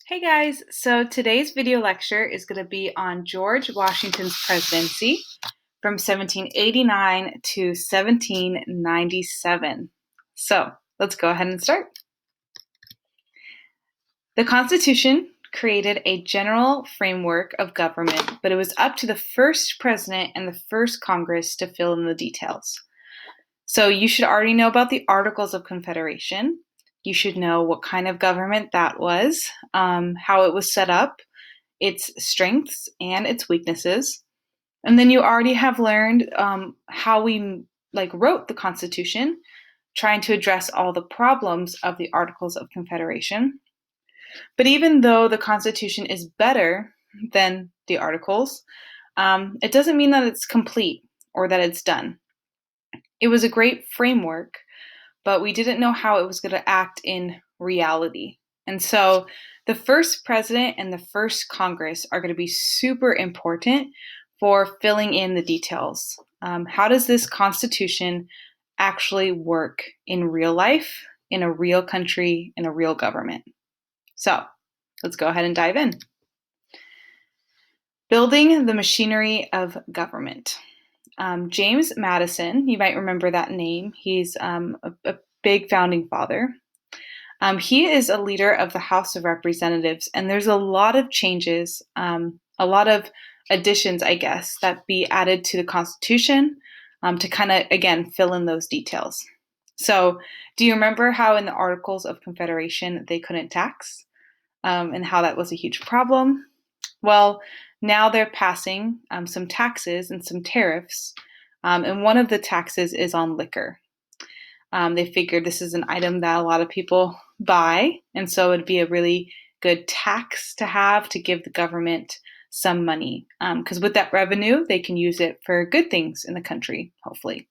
Hey guys, so today's video lecture is going to be on George Washington's presidency from 1789 to 1797. So let's go ahead and start. The Constitution created a general framework of government, but it was up to the first president and the first Congress to fill in the details. So you should already know about the Articles of Confederation. You should know what kind of government that was, how it was set up, its strengths and its weaknesses. And then you already have learned how we wrote the Constitution, trying to address all the problems of the Articles of Confederation. But even though the Constitution is better than the Articles, it doesn't mean that it's complete or that it's done. It was a great framework, but we didn't know how it was going to act in reality. And so the first president and the first Congress are going to be super important for filling in the details. How does this Constitution actually work in real life, in a real country, in a real government? So let's go ahead and dive in. Building the machinery of government. James Madison, you might remember that name. He's a big founding father. He is a leader of the House of Representatives, and there's a lot of changes, a lot of additions, I guess, that be added to the Constitution to kind of, again, fill in those details. So do you remember how in the Articles of Confederation they couldn't tax and how that was a huge problem? Well, now they're passing some taxes and some tariffs, and one of the taxes is on liquor. They figured this is an item that a lot of people buy, and so it'd be a really good tax to have to give the government some money, because with that revenue, they can use it for good things in the country, hopefully.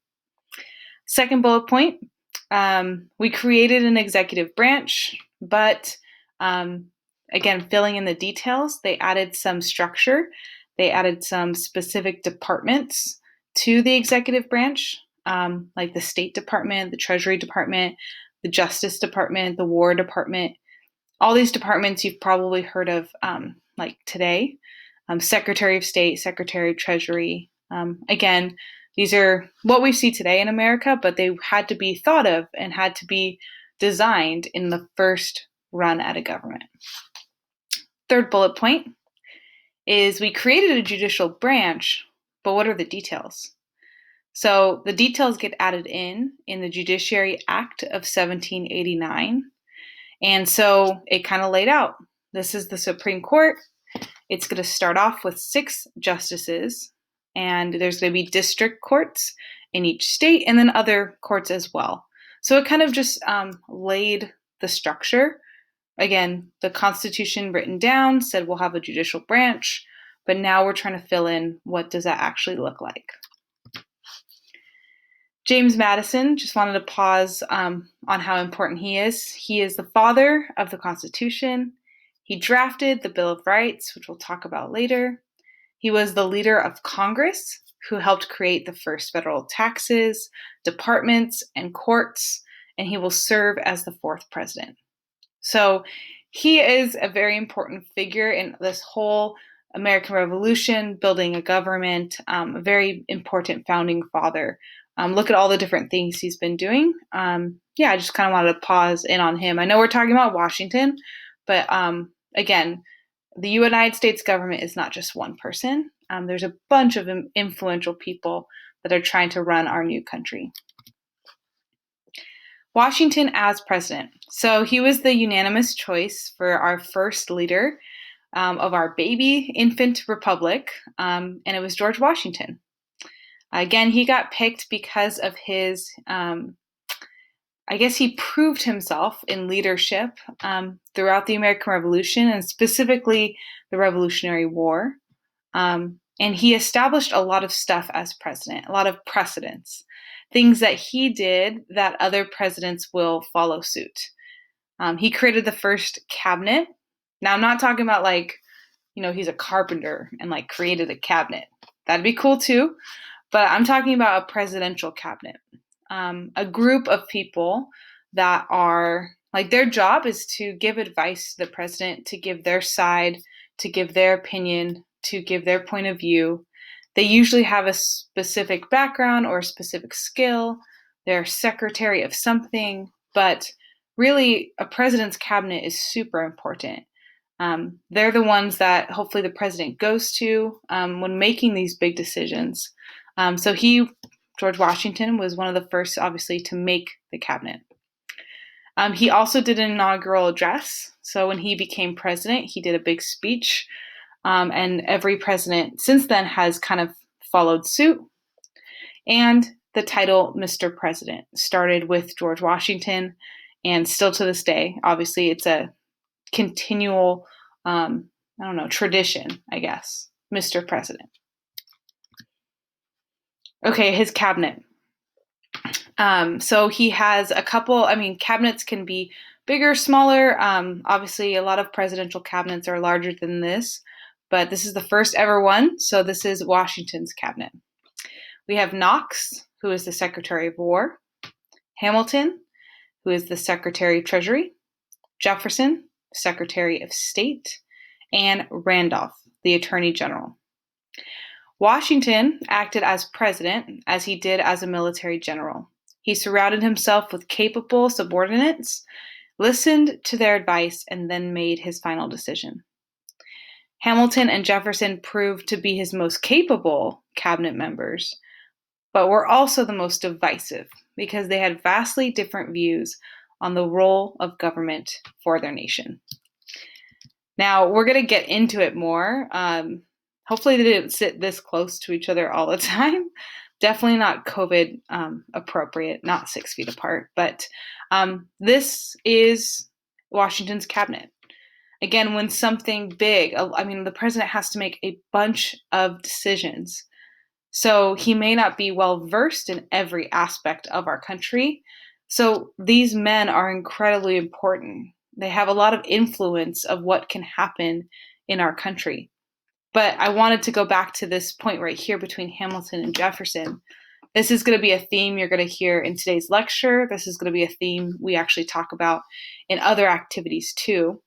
Second bullet point, we created an executive branch, but again, filling in the details, they added some structure. They added some specific departments to the executive branch, like the State Department, the Treasury Department, the Justice Department, the War Department. All these departments you've probably heard of like today. Secretary of State, Secretary of Treasury. Again, these are what we see today in America, but they had to be thought of and had to be designed in the first run at a government. Third bullet point is we created a judicial branch, but what are the details? So the details get added in the Judiciary Act of 1789. And so it kind of laid out. This is the Supreme Court. It's going to start off with 6 justices, and there's going to be district courts in each state and then other courts as well. So it kind of just laid the structure. Again, the Constitution written down said we'll have a judicial branch, but now we're trying to fill in what does that actually look like. James Madison, just wanted to pause on how important he is. He is the father of the Constitution. He drafted the Bill of Rights, which we'll talk about later. He was the leader of Congress who helped create the first federal taxes, departments, and courts, and he will serve as the 4th president. So he is a very important figure in this whole American Revolution, building a government, a very important founding father. Look at all the different things he's been doing. I just kind of wanted to pause in on him. I know we're talking about Washington, but again, the United States government is not just one person. There's a bunch of influential people that are trying to run our new country. Washington as president. So he was the unanimous choice for our first leader of our baby infant republic, and it was George Washington. Again, he got picked because of his, I guess he proved himself in leadership throughout the American Revolution and specifically the Revolutionary War. And he established a lot of stuff as president, a lot of precedents, things that he did that other presidents will follow suit. He created the first cabinet. Now, I'm not talking about he's a carpenter and created a cabinet. That'd be cool too. But I'm talking about a presidential cabinet, a group of people that are Like their job is to give advice to the president, to give their side, to give their opinion, to give their point of view. They usually have a specific background or a specific skill. They're secretary of something, but really a president's cabinet is super important. They're the ones that hopefully the president goes to when making these big decisions. So George Washington, was one of the first, obviously, to make the cabinet. He also did an inaugural address. So when he became president, he did a big speech. And every president since then has kind of followed suit. And the title Mr. President started with George Washington, and still to this day, obviously, it's a continual, tradition, I guess. Mr. President. Okay, his cabinet. So he has a couple, cabinets can be bigger, smaller. Obviously, a lot of presidential cabinets are larger than this, but this is the first ever one. So this is Washington's cabinet. We have Knox, who is the Secretary of War, Hamilton, who is the Secretary of Treasury, Jefferson, Secretary of State, and Randolph, the Attorney General. Washington acted as president as he did as a military general. He surrounded himself with capable subordinates, listened to their advice, and then made his final decision. Hamilton and Jefferson proved to be his most capable cabinet members, but were also the most divisive because they had vastly different views on the role of government for their nation. Now, we're going to get into it more. Hopefully they didn't sit this close to each other all the time. Definitely not COVID appropriate, not 6 feet apart. But this is Washington's cabinet. Again, when something big, the president has to make a bunch of decisions. So he may not be well versed in every aspect of our country. So these men are incredibly important. They have a lot of influence of what can happen in our country. But I wanted to go back to this point right here between Hamilton and Jefferson. This is going to be a theme you're going to hear in today's lecture. This is going to be a theme we actually talk about in other activities too.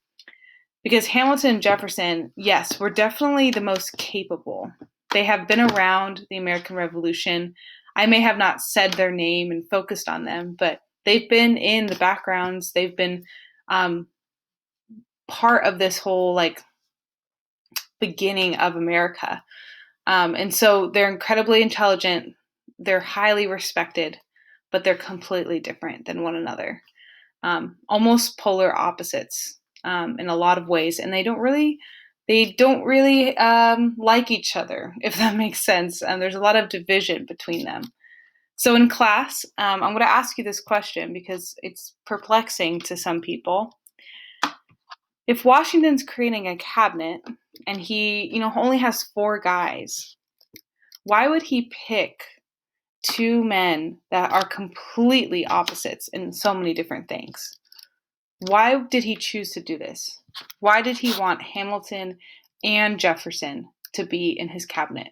Because Hamilton and Jefferson, yes, were definitely the most capable. They have been around the American Revolution. I may have not said their name and focused on them, but they've been in the backgrounds. They've been part of this whole beginning of America. And so they're incredibly intelligent. They're highly respected, but they're completely different than one another. Almost polar opposites in a lot of ways. And they don't really like each other, if that makes sense. And there's a lot of division between them. So in class, I'm going to ask you this question because it's perplexing to some people. If Washington's creating a cabinet and he, only has 4 guys, why would he pick 2 men that are completely opposites in so many different things? Why did he choose to do this? Why did he want Hamilton and Jefferson to be in his cabinet?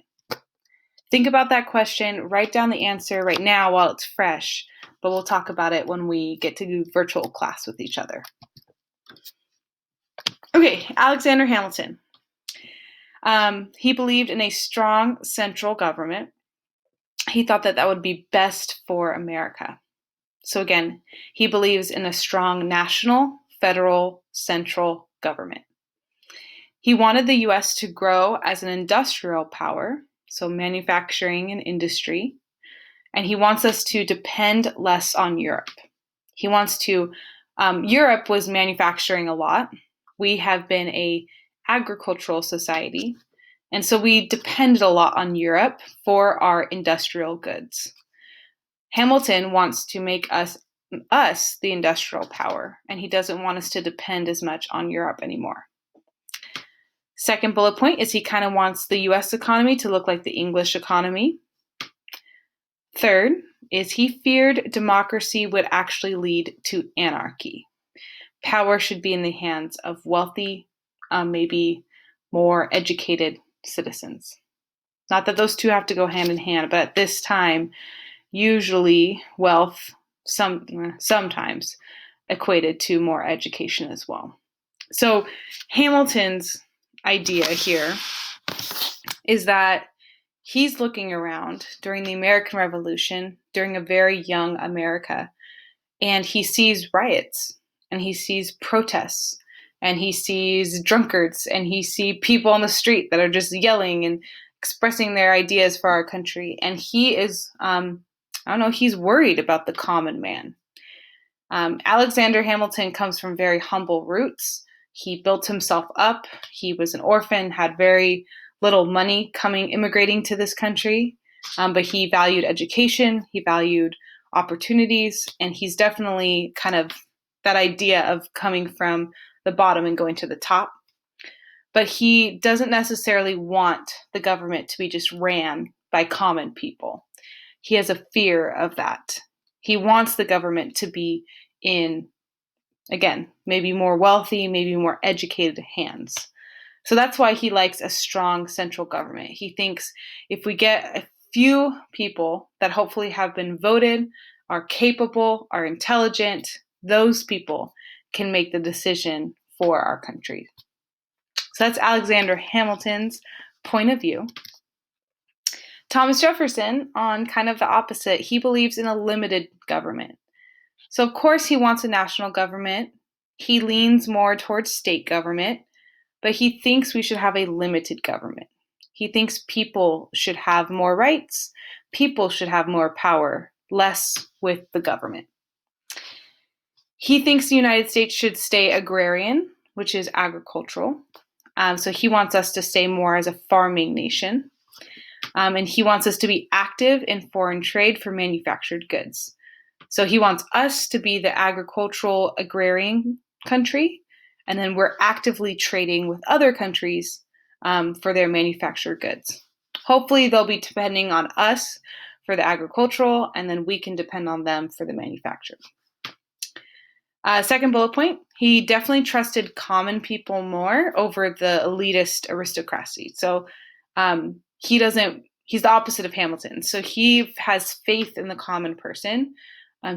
Think about that question. Write down the answer right now while it's fresh, but we'll talk about it when we get to do virtual class with each other. Okay, Alexander Hamilton. He believed in a strong central government. He thought that would be best for America. So again, he believes in a strong national, federal, central government. He wanted the U.S. to grow as an industrial power, so manufacturing and industry, and he wants us to depend less on Europe. He wants to, Europe was manufacturing a lot. We have been an agricultural society, and so we depended a lot on Europe for our industrial goods. Hamilton wants to make us the industrial power, and he doesn't want us to depend as much on Europe anymore. Second bullet point is he kind of wants the U.S. economy to look like the English economy. Third is he feared democracy would actually lead to anarchy. Power should be in the hands of wealthy, maybe more educated citizens. Not that those two have to go hand in hand, but at this time, usually wealth, sometimes equated to more education as well. So Hamilton's idea here is that he's looking around during the American Revolution, during a very young America, and he sees riots, and he sees protests, and he sees drunkards, and he sees people on the street that are just yelling and expressing their ideas for our country. And he is, he's worried about the common man. Alexander Hamilton comes from very humble roots. He built himself up. He was an orphan, had very little money immigrating to this country, but he valued education, he valued opportunities, and he's definitely kind of that idea of coming from the bottom and going to the top. But he doesn't necessarily want the government to be just ran by common people. He has a fear of that. He wants the government to be in, again, maybe more wealthy, maybe more educated hands. So that's why he likes a strong central government. He thinks if we get a few people that hopefully have been voted, are capable, are intelligent, those people can make the decision for our country. So that's Alexander Hamilton's point of view. Thomas Jefferson, on kind of the opposite, he believes in a limited government. So of course he wants a national government. He leans more towards state government, but he thinks we should have a limited government. He thinks people should have more rights, people should have more power, less with the government. He thinks the United States should stay agrarian, which is agricultural. So he wants us to stay more as a farming nation. And he wants us to be active in foreign trade for manufactured goods. So he wants us to be the agricultural agrarian country, and then we're actively trading with other countries for their manufactured goods. Hopefully they'll be depending on us for the agricultural, and then we can depend on them for the manufactured. Second bullet point, he definitely trusted common people more over the elitist aristocracy. So he's the opposite of Hamilton. So he has faith in the common person.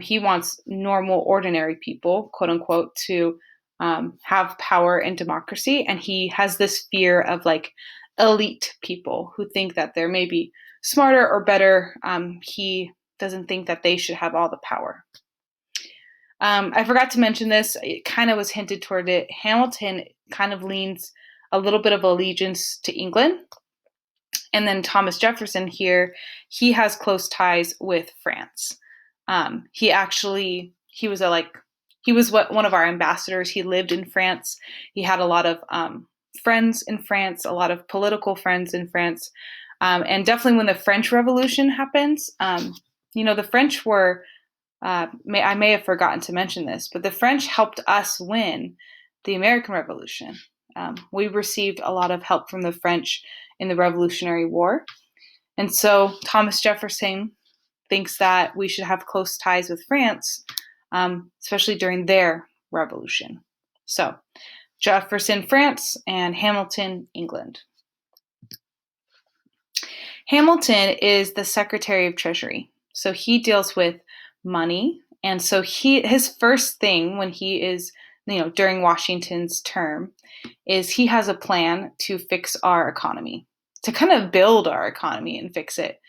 He wants normal, ordinary people, quote unquote, to have power and democracy. And he has this fear of like elite people who think that they're maybe smarter or better. He doesn't think that they should have all the power. I forgot to mention this. It kind of was hinted toward it. Hamilton kind of leans a little bit of allegiance to England. And then Thomas Jefferson here, he has close ties with France. He was one of our ambassadors. He lived in France. He had a lot of friends in France, a lot of political friends in France. And definitely when the French Revolution happens, the French were, I may have forgotten to mention this, but the French helped us win the American Revolution. We received a lot of help from the French in the Revolutionary War. And so Thomas Jefferson thinks that we should have close ties with France, especially during their revolution. So Jefferson, France, and Hamilton, England. Hamilton is the Secretary of Treasury. So he deals with money. And so his first thing when he is, during Washington's term, is he has a plan to fix our economy, to kind of build our economy and fix it.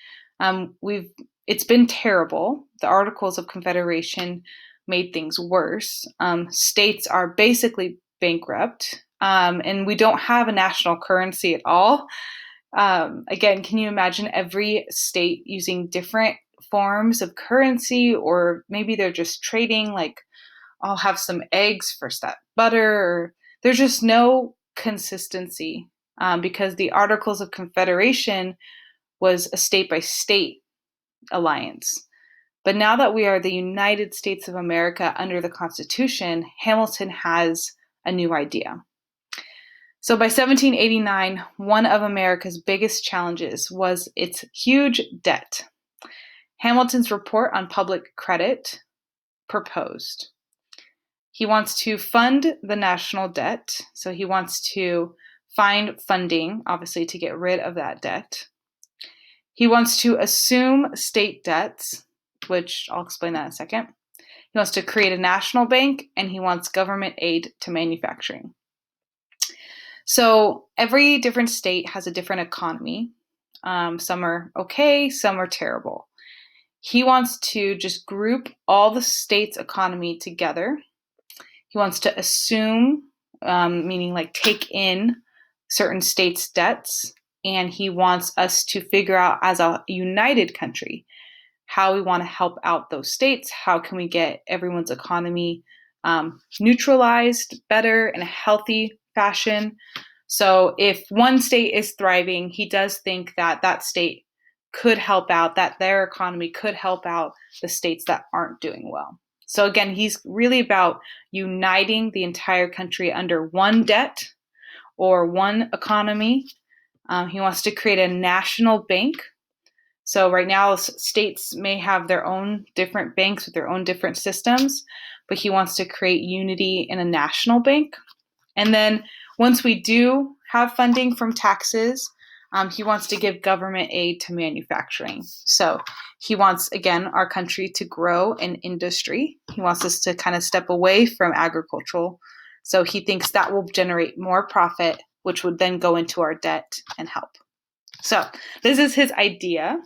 It's been terrible. The Articles of Confederation made things worse. States are basically bankrupt, and we don't have a national currency at all. Again, can you imagine every state using different forms of currency, or maybe they're just trading, like I'll have some eggs for that butter, or there's just no consistency because the Articles of Confederation was a state-by-state alliance. But now that we are the United States of America under the Constitution, Hamilton has a new idea. So by 1789, one of America's biggest challenges was its huge debt. Hamilton's report on public credit proposed. He wants to fund the national debt. So he wants to find funding, obviously, to get rid of that debt. He wants to assume state debts, which I'll explain that in a second. He wants to create a national bank, and he wants government aid to manufacturing. So every different state has a different economy. Some are okay, some are terrible. He wants to just group all the states' economy together. He wants to assume, meaning like take in certain states' debts, and he wants us to figure out as a united country how we want to help out those states. How can we get everyone's economy neutralized better in a healthy fashion? So if one state is thriving, he does think that that state could help out, that their economy could help out the states that aren't doing well. So again, he's really about uniting the entire country under one debt or one economy. He wants to create a national bank. So right now, states may have their own different banks with their own different systems, but he wants to create unity in a national bank. And then once we do have funding from taxes, he wants to give government aid to manufacturing. So he wants, again, our country to grow in industry. He wants us to kind of step away from agricultural. So he thinks that will generate more profit, which would then go into our debt and help. So this is his idea.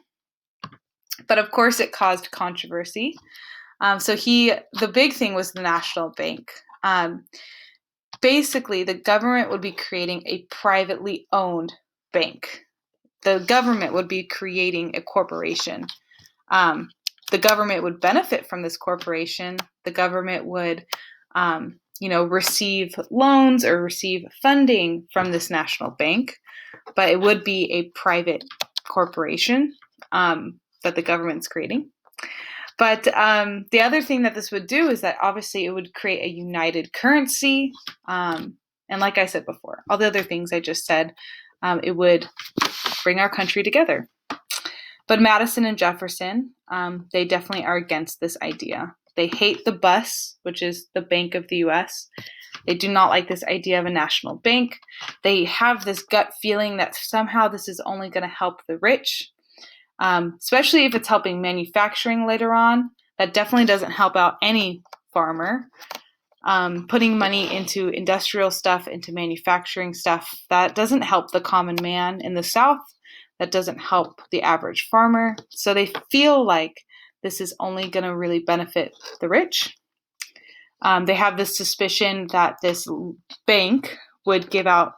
But of course, it caused controversy. The big thing was the national bank. Basically, the government would be creating a privately owned bank. The government would be creating a corporation. The government would benefit from this corporation. The government would, receive loans or receive funding from this national bank, but it would be a private corporation that the government's creating. But the other thing that this would do is that obviously it would create a united currency. And like I said before, all the other things I just said, it would bring our country together. But Madison and Jefferson, they definitely are against this idea. They hate the bus, which is the Bank of the U.S. They do not like this idea of a national bank. They have this gut feeling that somehow this is only going to help the rich. Especially if it's helping manufacturing later on. That definitely doesn't help out any farmer. Putting money into industrial stuff, into manufacturing stuff, that doesn't help the common man in the South. That doesn't help the average farmer. So they feel like this is only going to really benefit the rich. They have this suspicion that this bank would give out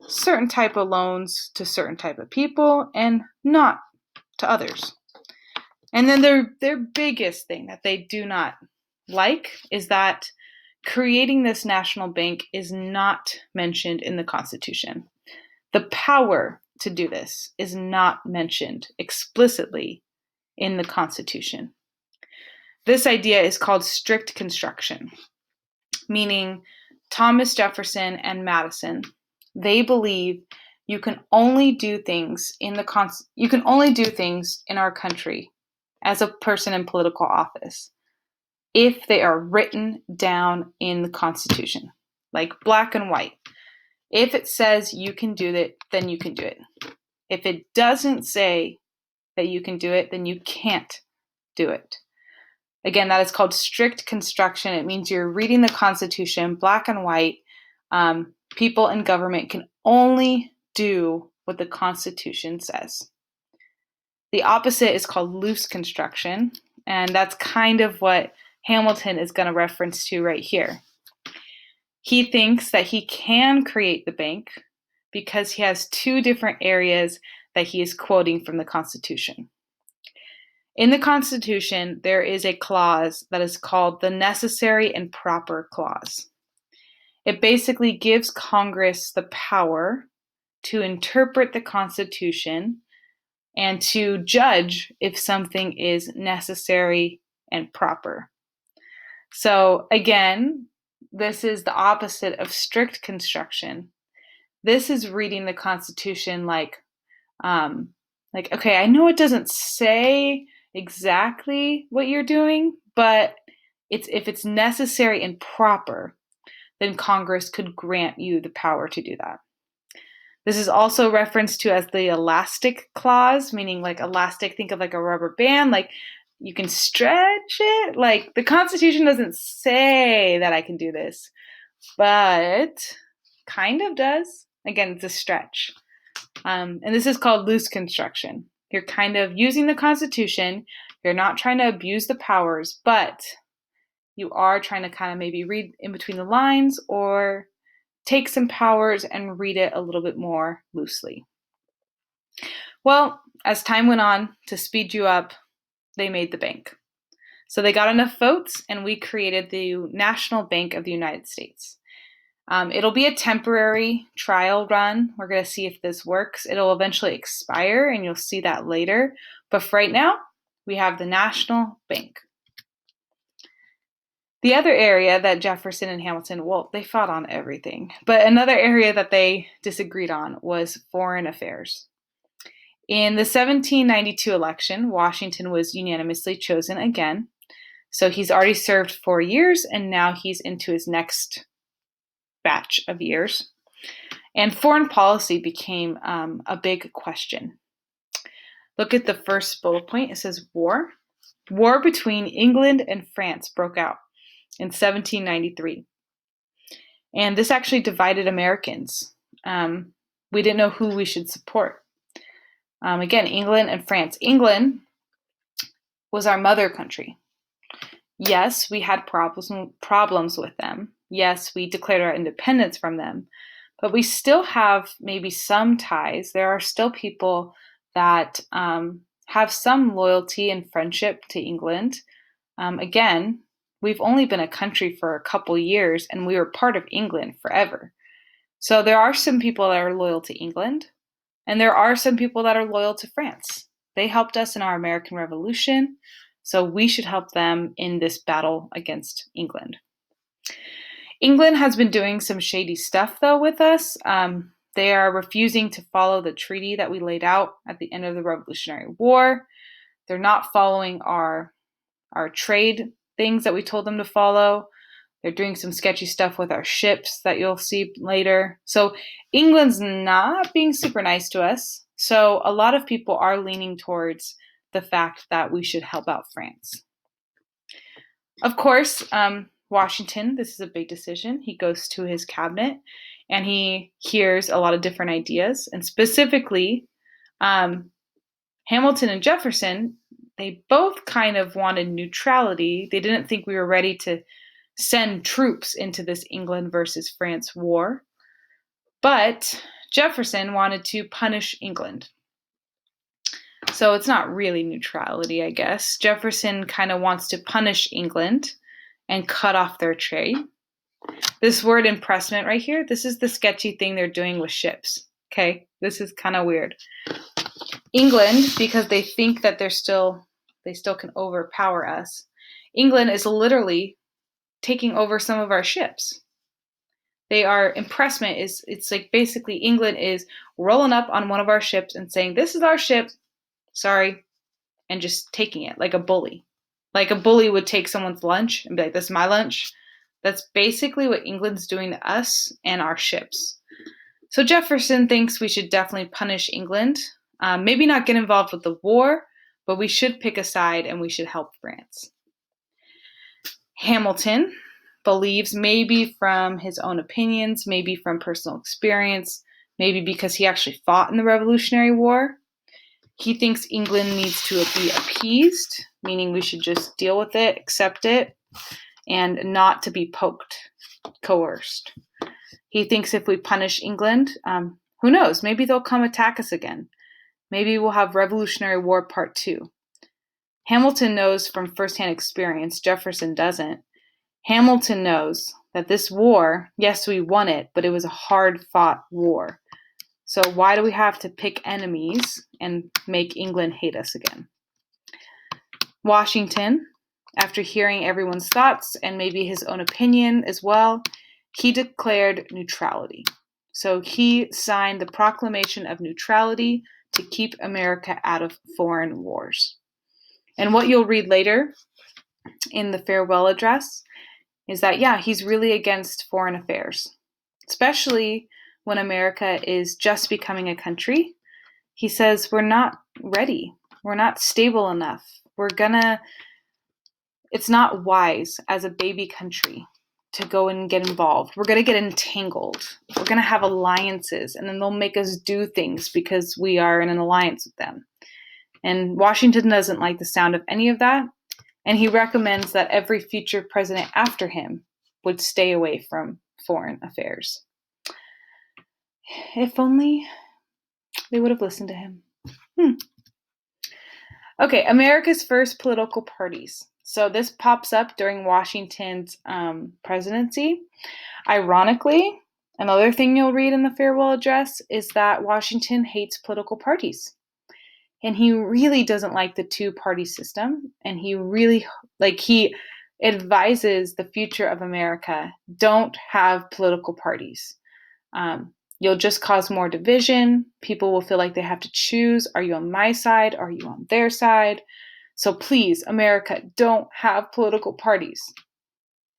certain type of loans to certain type of people and not to others. And then their biggest thing that they do not like is that creating this national bank is not mentioned in the Constitution. The power to do this is not mentioned explicitly in the Constitution. This idea is called strict construction, meaning Thomas Jefferson and Madison, they believe you can only do things in our country as a person in political office if they are written down in the Constitution, like black and white. If it says you can do it, then you can do it. If it doesn't say that you can do it, then you can't do it. Again, that is called strict construction. It means you're reading the Constitution, black and white. People in government can only do what the Constitution says. The opposite is called loose construction, and that's kind of what Hamilton is going to reference to right here. He thinks that he can create the bank because he has two different areas that he is quoting from the Constitution. In the Constitution, there is a clause that is called the Necessary and Proper Clause. It basically gives Congress the power to interpret the Constitution and to judge if something is necessary and proper. So again, this is the opposite of strict construction. This is reading the Constitution like, okay, I know it doesn't say exactly what you're doing, but if it's necessary and proper, then Congress could grant you the power to do that. This is also referenced to as the elastic clause, meaning like elastic, think of like a rubber band. Like you can stretch it. Like, the Constitution doesn't say that I can do this, but kind of does. Again, it's a stretch. And this is called loose construction. You're kind of using the Constitution. You're not trying to abuse the powers, but you are trying to kind of maybe read in between the lines or take some powers and read it a little bit more loosely. Well, as time went on, to speed you up, they made the bank. So they got enough votes, and we created the National Bank of the United States. It'll be a temporary trial run. We're going to see if this works. It'll eventually expire, and you'll see that later. But for right now, we have the National Bank. The other area that Jefferson and Hamilton, well, they fought on everything. But another area that they disagreed on was foreign affairs. In the 1792 election, Washington was unanimously chosen again. So he's already served 4 years, and now he's into his next batch of years. And foreign policy became a big question. Look at the first bullet point. It says war. War between England and France broke out in 1793. And this actually divided Americans. We didn't know who we should support. Again, England and France. England was our mother country. Yes, we had problems with them. Yes, we declared our independence from them. But we still have maybe some ties. There are still people that have some loyalty and friendship to England. Again, we've only been a country for a couple years, and we were part of England forever. So there are some people that are loyal to England, and there are some people that are loyal to France. They helped us in our American Revolution, so we should help them in this battle against England. England has been doing some shady stuff, though, with us. They are refusing to follow the treaty that we laid out at the end of the Revolutionary War. They're not following our trade things that we told them to follow. They're doing some sketchy stuff with our ships that you'll see later. So England's not being super nice to us. So a lot of people are leaning towards the fact that we should help out France. Of course, Washington, this is a big decision. He goes to his cabinet and he hears a lot of different ideas. And specifically, Hamilton and Jefferson, they both kind of wanted neutrality. They didn't think we were ready to send troops into this England versus France war. But Jefferson wanted to punish England. So it's not really neutrality, I guess. Jefferson kind of wants to punish England and cut off their trade. This word impressment right here, this is the sketchy thing they're doing with ships. Okay, this is kind of weird. England, because they think that they still can overpower us. England is literally taking over some of our ships. Impressment it's like basically England is rolling up on one of our ships and saying, "This is our ship, sorry," and just taking it like a bully. Like a bully would take someone's lunch and be like, "This is my lunch." That's basically what England's doing to us and our ships. So Jefferson thinks we should definitely punish England. Maybe not get involved with the war, but we should pick a side and we should help France. Hamilton believes, maybe from his own opinions, maybe from personal experience, maybe because he actually fought in the Revolutionary War, he thinks England needs to be appeased, meaning we should just deal with it, accept it, and not to be poked, coerced. He thinks if we punish England, who knows, maybe they'll come attack us again. Maybe we'll have Revolutionary War Part 2. Hamilton knows from firsthand experience, Jefferson doesn't. Hamilton knows that this war, yes, we won it, but it was a hard-fought war. So why do we have to pick enemies and make England hate us again? Washington, after hearing everyone's thoughts and maybe his own opinion as well, he declared neutrality. So he signed the Proclamation of Neutrality to keep America out of foreign wars. And what you'll read later in the farewell address is that, yeah, he's really against foreign affairs, especially when America is just becoming a country. He says we're not ready. We're not stable enough. It's not wise as a baby country to go and get involved. We're going to get entangled. We're going to have alliances, and then they'll make us do things because we are in an alliance with them. And Washington doesn't like the sound of any of that, and he recommends that every future president after him would stay away from foreign affairs. If only they would have listened to him. Okay, America's first political parties. So this pops up during Washington's presidency. Ironically, another thing you'll read in the farewell address is that Washington hates political parties. And he really doesn't like the two-party system. And he advises the future of America, don't have political parties. You'll just cause more division. People will feel like they have to choose. Are you on my side? Are you on their side? So please, America, don't have political parties.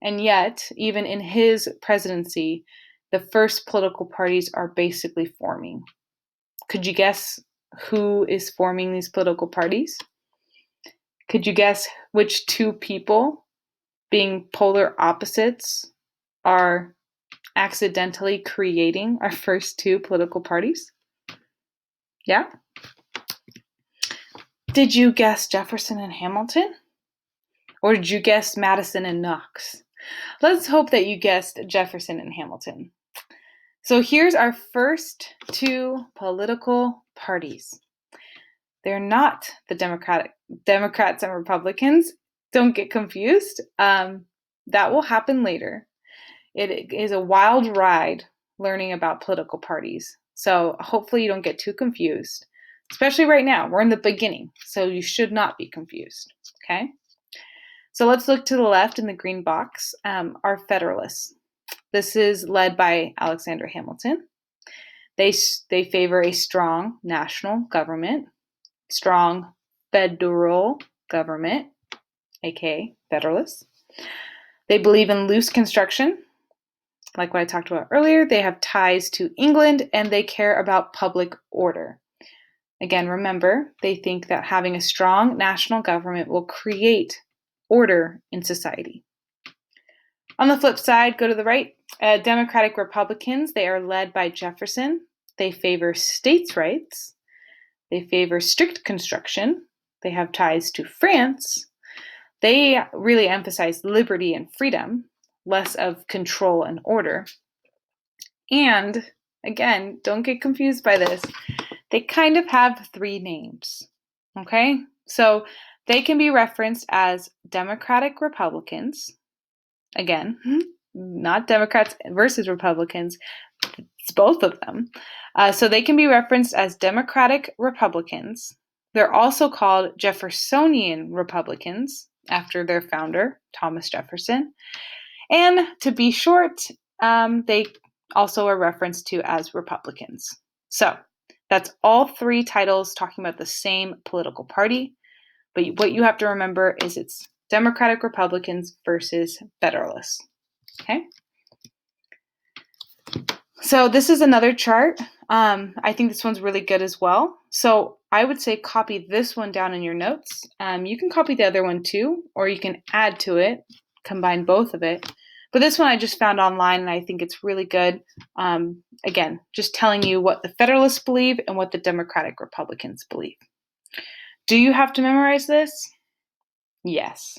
And yet, even in his presidency, the first political parties are basically forming. Could you guess who is forming these political parties? Could you guess which two people, being polar opposites, are accidentally creating our first two political parties? Yeah? Did you guess Jefferson and Hamilton? Or did you guess Madison and Knox? Let's hope that you guessed Jefferson and Hamilton. So here's our first two political parties. They're not the Democrats and Republicans. Don't get confused. That will happen later. It is a wild ride learning about political parties. So hopefully you don't get too confused, especially right now. We're in the beginning, so you should not be confused, okay? So let's look to the left in the green box, are Federalists. This is led by Alexander Hamilton. They favor a strong national government, strong federal government, aka Federalists. They believe in loose construction. Like what I talked about earlier, they have ties to England and they care about public order. Again, remember, they think that having a strong national government will create order in society. On the flip side, go to the right, Democratic Republicans, they are led by Jefferson. They favor states' rights. They favor strict construction. They have ties to France. They really emphasize liberty and freedom, less of control and order. And again, don't get confused by this. They kind of have three names, okay? So they can be referenced as Democratic Republicans. Again, not Democrats versus Republicans. It's both of them. So they can be referenced as Democratic Republicans. They're also called Jeffersonian Republicans after their founder, Thomas Jefferson. And to be short, they also are referenced to as Republicans. So that's all three titles talking about the same political party. But what you have to remember is it's Democratic Republicans versus Federalists. Okay? So this is another chart. I think this one's really good as well. So I would say copy this one down in your notes. You can copy the other one too, or you can add to it, combine both of it. But this one I just found online and I think it's really good. Again, just telling you what the Federalists believe and what the Democratic Republicans believe. Do you have to memorize this? Yes.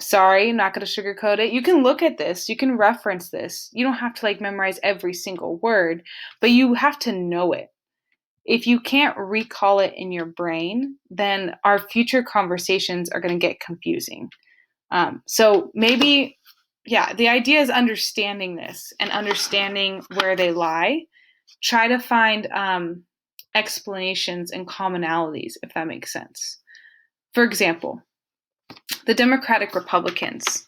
Sorry, I'm not going to sugarcoat it. You can look at this. You can reference this. You don't have to memorize every single word, but you have to know it. If you can't recall it in your brain, then our future conversations are going to get confusing. So maybe, the idea is understanding this and understanding where they lie. Try to find explanations and commonalities, if that makes sense. For example, the Democratic Republicans,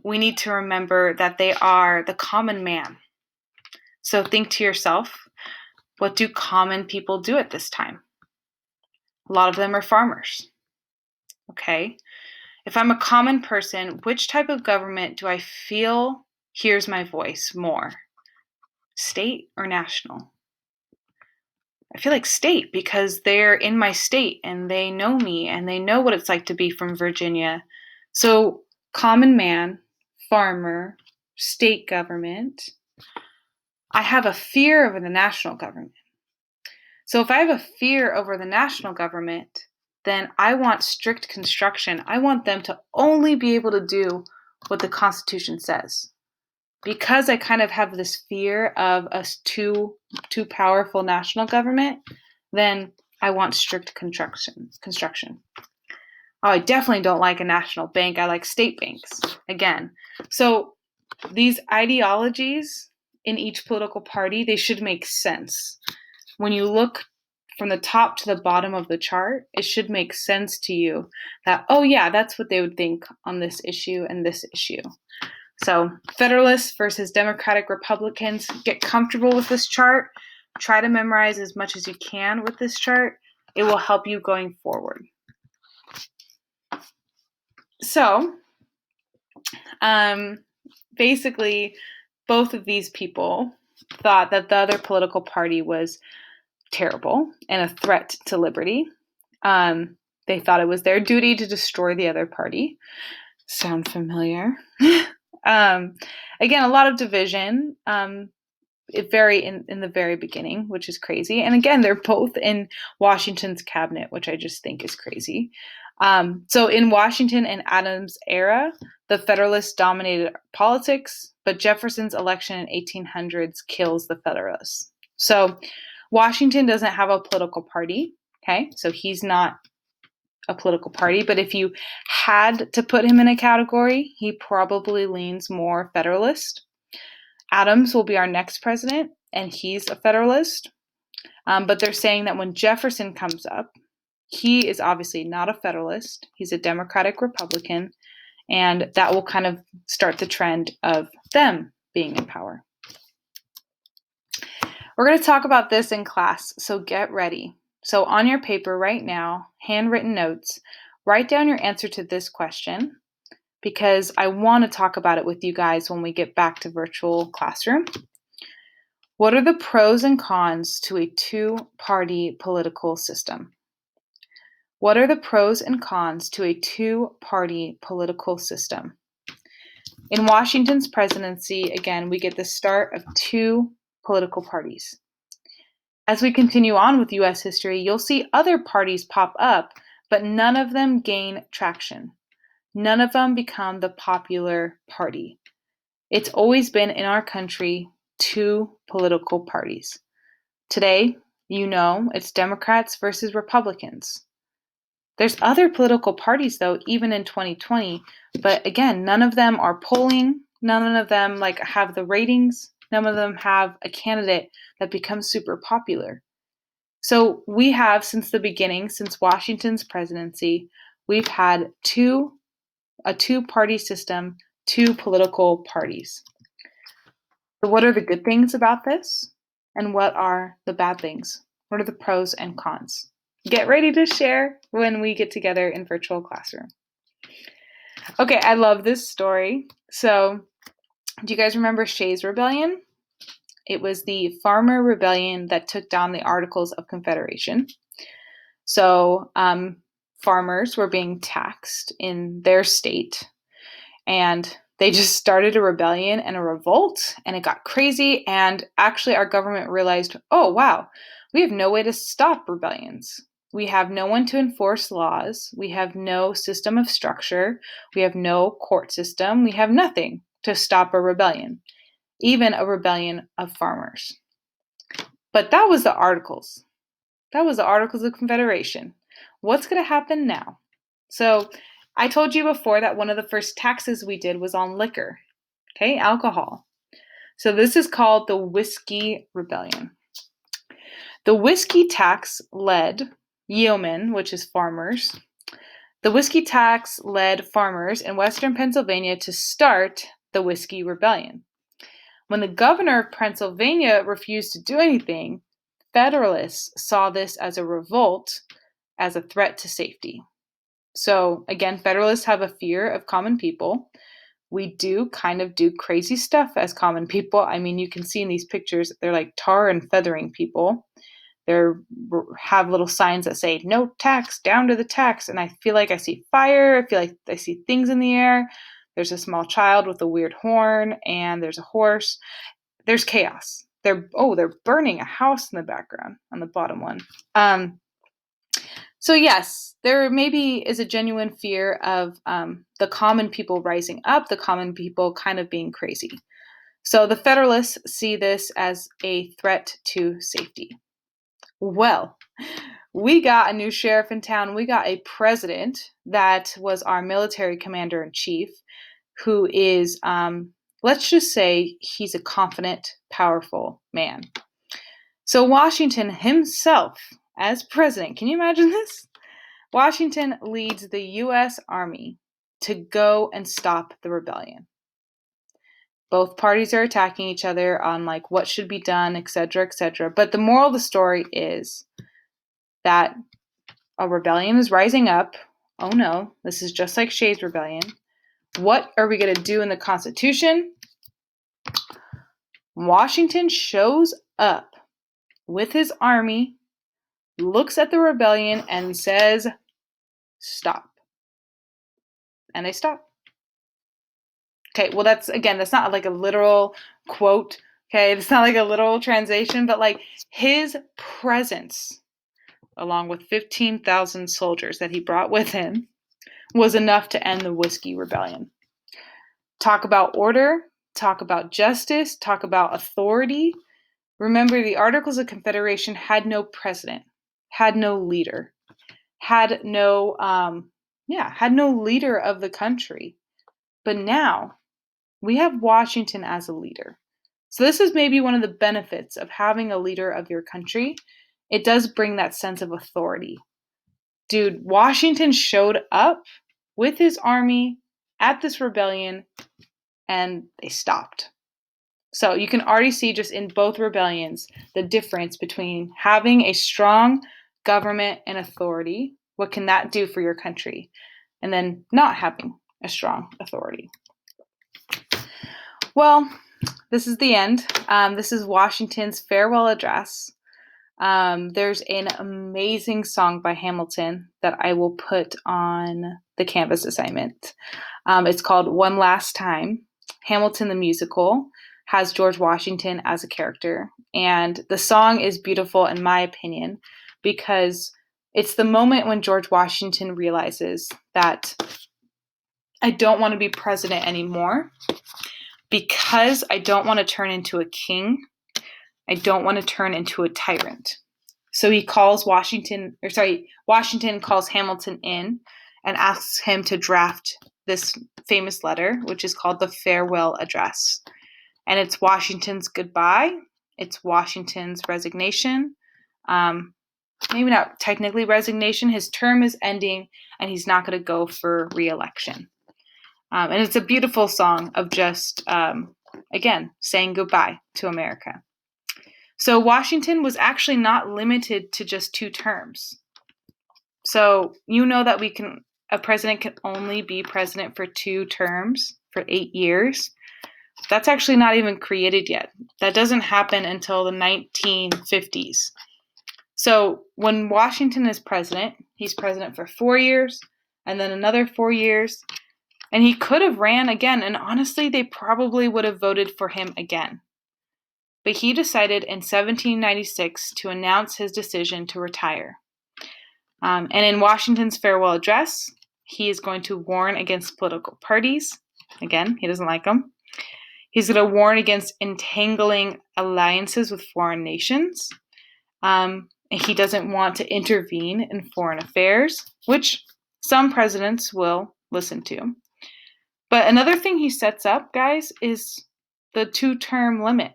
we need to remember that they are the common man. So think to yourself, what do common people do at this time? A lot of them are farmers. Okay? If I'm a common person, which type of government do I feel hears my voice more? State or national? I feel like state because they're in my state and they know me and they know what it's like to be from Virginia. So, common man, farmer, state government. I have a fear over the national government. So, if I have a fear over the national government, then I want strict construction. I want them to only be able to do what the Constitution says. Because I kind of have this fear of a too powerful national government, then I want strict construction. Oh, I definitely don't like a national bank. I like state banks. Again. So these ideologies in each political party, they should make sense. When you look from the top to the bottom of the chart, it should make sense to you that, oh yeah, that's what they would think on this issue and this issue. So Federalists versus Democratic Republicans, get comfortable with this chart. Try to memorize as much as you can with this chart. It will help you going forward. So basically, both of these people thought that the other political party was terrible and a threat to liberty. They thought it was their duty to destroy the other party. Sound familiar? Again, a lot of division. In the very beginning, which is crazy. And again, they're both in Washington's cabinet, which I just think is crazy. So in Washington and Adams' era, the Federalists dominated politics, but Jefferson's election in 1800s kills the Federalists. So Washington doesn't have a political party. Okay, so he's not a political party, but if you had to put him in a category, he probably leans more Federalist. Adams will be our next president, and he's a Federalist. But they're saying that when Jefferson comes up, he is obviously not a Federalist. He's a Democratic Republican, and that will kind of start the trend of them being in power. We're going to talk about this in class, so get ready. So on your paper right now, handwritten notes, write down your answer to this question because I want to talk about it with you guys when we get back to virtual classroom. What are the pros and cons to a two-party political system? What are the pros and cons to a two-party political system? In Washington's presidency, again, we get the start of two political parties. As we continue on with U.S. history, you'll see other parties pop up, but none of them gain traction. None of them become the popular party. It's always been in our country two political parties. Today, you know, it's Democrats versus Republicans. There's other political parties, though, even in 2020, but again, none of them are polling. None of them have the ratings. None of them have a candidate that becomes super popular. So we have, since the beginning, since Washington's presidency, we've had a two-party system, two political parties. So what are the good things about this? And what are the bad things? What are the pros and cons? Get ready to share when we get together in virtual classroom. Okay, I love this story. So, do you guys remember Shays' Rebellion? It was the farmer rebellion that took down the Articles of Confederation. So, farmers were being taxed in their state, and they just started a rebellion and a revolt, and it got crazy, and actually our government realized, oh wow, we have no way to stop rebellions. We have no one to enforce laws. We have no system of structure. We have no court system. We have nothing to stop a rebellion, even a rebellion of farmers. But that was the Articles. That was the Articles of Confederation. What's going to happen now? So I told you before that one of the first taxes we did was on liquor, okay, alcohol. So this is called the Whiskey Rebellion. The whiskey tax led yeomen, which is farmers. The whiskey tax led farmers in western Pennsylvania to start the Whiskey Rebellion. When the governor of Pennsylvania refused to do anything, Federalists saw this as a revolt, as a threat to safety. So again, Federalists have a fear of common people. We do kind of do crazy stuff as common people. I mean, you can see in these pictures, they're like tar and feathering people. They have little signs that say no tax, down to the tax. And I feel like I see fire. I feel like I see things in the air. There's a small child with a weird horn, and there's a horse. There's chaos. They're burning a house in the background on the bottom one. So yes, there maybe is a genuine fear of the common people rising up, the common people kind of being crazy. So the Federalists see this as a threat to safety. Well, we got a new sheriff in town. We got a president that was our military commander-in-chief, who is, let's just say, he's a confident, powerful man. So Washington himself, as president, can you imagine this? Washington leads the U.S. Army to go and stop the rebellion. Both parties are attacking each other on like what should be done, etc., etc. But the moral of the story is that a rebellion is rising up. Oh no, this is just like Shays' rebellion. What are we going to do in the Constitution? Washington shows up with his army, looks at the rebellion, and says, stop. And they stop. Okay, well, that's not like a literal quote. Okay, it's not like a literal translation, but like his presence, along with 15,000 soldiers that he brought with him, was enough to end the Whiskey Rebellion. Talk about order, talk about justice, talk about authority. Remember, the Articles of Confederation had no president, had no leader, had no leader of the country. But now we have Washington as a leader. So this is maybe one of the benefits of having a leader of your country. It does bring that sense of authority. Dude, Washington showed up with his army at this rebellion, and they stopped. So you can already see just in both rebellions the difference between having a strong government and authority. What can that do for your country? And then not having a strong authority. Well, this is the end. This is Washington's farewell address. There's an amazing song by Hamilton that I will put on the Canvas assignment. It's called One Last Time. Hamilton the musical has George Washington as a character. And the song is beautiful, in my opinion, because it's the moment when George Washington realizes that I don't want to be president anymore because I don't want to turn into a king. I don't want to turn into a tyrant. So he calls Washington calls Hamilton in and asks him to draft this famous letter, which is called the Farewell Address. And it's Washington's goodbye. It's Washington's resignation. Maybe not technically resignation. His term is ending, and he's not going to go for re-election. And it's a beautiful song of just, again, saying goodbye to America. So Washington was actually not limited to just 2 terms. So you know that a president can only be president for 2 terms for 8 years. That's actually not even created yet. That doesn't happen until the 1950s. So when Washington is president, he's president for 4 years and then another 4 years. And he could have ran again. And honestly, they probably would have voted for him again. But he decided in 1796 to announce his decision to retire. And in Washington's farewell address, he is going to warn against political parties. Again, he doesn't like them. He's going to warn against entangling alliances with foreign nations. He doesn't want to intervene in foreign affairs, which some presidents will listen to. But another thing he sets up, guys, is the 2-term limit.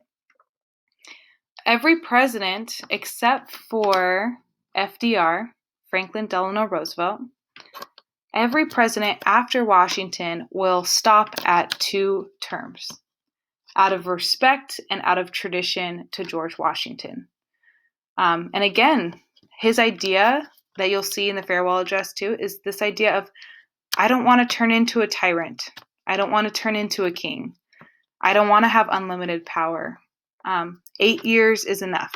Every president, except for FDR, Franklin Delano Roosevelt, every president after Washington will stop at 2 terms, out of respect and out of tradition to George Washington. And again, his idea that you'll see in the farewell address too is this idea of, I don't want to turn into a tyrant. I don't want to turn into a king. I don't want to have unlimited power. 8 years is enough.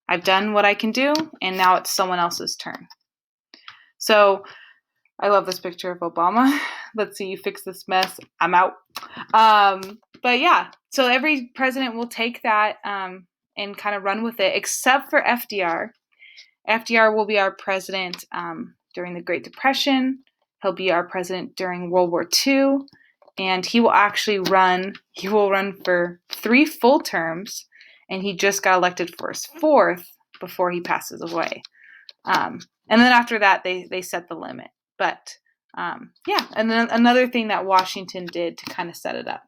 I've done what I can do, and now it's someone else's turn. So I love this picture of Obama. Let's see you fix this mess. I'm out. But yeah, so every president will take that and kind of run with it, except for FDR. FDR will be our president during the Great Depression. He'll be our president during World War II, and he will actually run. He will run for 3 full terms, and he just got elected for his 4th before he passes away. And then after that, they set the limit. But yeah, and then another thing that Washington did to kind of set it up.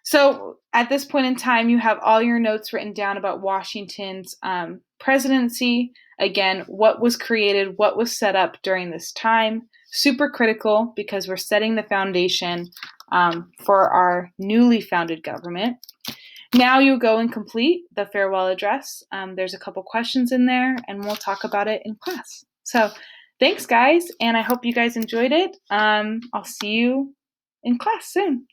So at this point in time, you have all your notes written down about Washington's presidency. Again, what was created, what was set up during this time. Super critical because we're setting the foundation for our newly founded government. Now you go and complete the farewell address. There's a couple questions in there, and we'll talk about it in class. So thanks, guys, and I hope you guys enjoyed it. I'll see you in class soon.